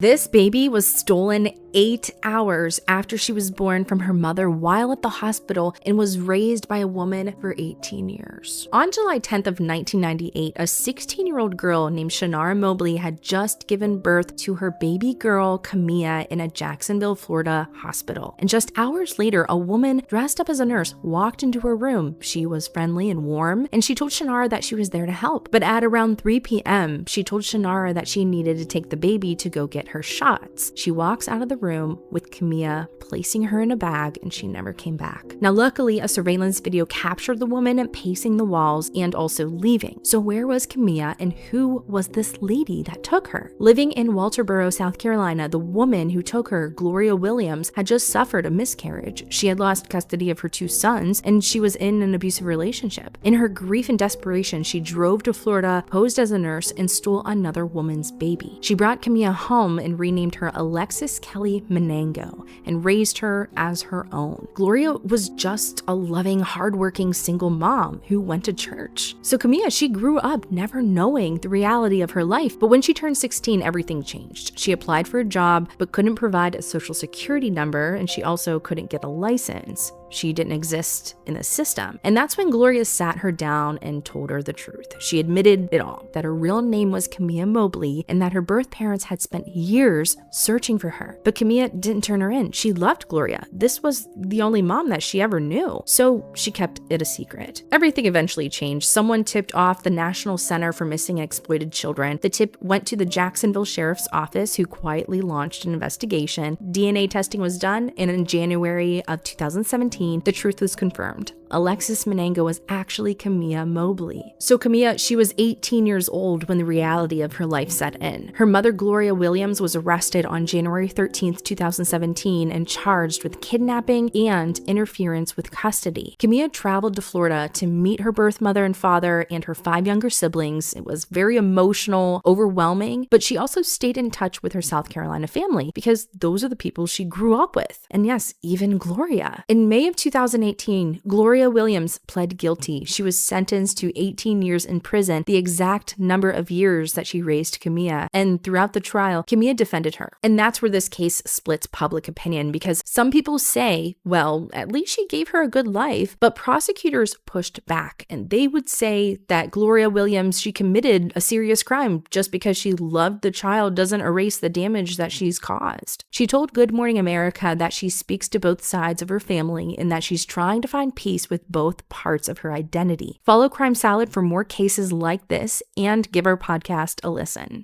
This baby was stolen 8 hours after she was born from her mother while at the hospital and was raised by a woman for 18 years. On July 10th of 1998, a 16-year-old girl named Shanara Mobley had just given birth to her baby girl, Camilla, in a Jacksonville, Florida hospital. And just hours later, a woman dressed up as a nurse walked into her room. She was friendly and warm, and she told Shanara that she was there to help. But at around 3 p.m., she told Shanara that she needed to take the baby to go get her shots. She walks out of the room with Camilla, placing her in a bag, and she never came back. Now, luckily, a surveillance video captured the woman pacing the walls and also leaving. So where was Camilla, and who was this lady that took her? Living in Walterboro, South Carolina, the woman who took her, Gloria Williams, had just suffered a miscarriage. She had lost custody of her 2 sons, and she was in an abusive relationship. In her grief and desperation, she drove to Florida, posed as a nurse, and stole another woman's baby. She brought Camilla home and renamed her Alexis Kelly Menango and raised her as her own. Gloria was just a loving, hardworking single mom who went to church. So Camilla, she grew up never knowing the reality of her life, but when she turned 16, everything changed. She applied for a job but couldn't provide a social security number, and she also couldn't get a license. She didn't exist in the system. And that's when Gloria sat her down and told her the truth. She admitted it all, that her real name was Camilla Mobley and that her birth parents had spent years searching for her. But Camilla didn't turn her in. She loved Gloria. This was the only mom that she ever knew. So she kept it a secret. Everything eventually changed. Someone tipped off the National Center for Missing and Exploited Children. The tip went to the Jacksonville Sheriff's Office, who quietly launched an investigation. DNA testing was done, and in January of 2017, the truth was confirmed. Alexis Menango was actually Camilla Mobley. So Camilla, she was 18 years old when the reality of her life set in. Her mother, Gloria Williams, was arrested on January 13th, 2017 and charged with kidnapping and interference with custody. Camilla traveled to Florida to meet her birth mother and father and her 5 younger siblings. It was very emotional, overwhelming, but she also stayed in touch with her South Carolina family because those are the people she grew up with. And yes, even Gloria. In May of 2018, Gloria Williams pled guilty. She was sentenced to 18 years in prison, the exact number of years that she raised Camilla. And throughout the trial, Camilla defended her. And that's where this case splits public opinion, because some people say, well, at least she gave her a good life, but prosecutors pushed back, and they would say that Gloria Williams, she committed a serious crime. Just because she loved the child doesn't erase the damage that she's caused. She told Good Morning America that she speaks to both sides of her family and that she's trying to find peace with both parts of her identity. Follow Crime Salad for more cases like this and give our podcast a listen.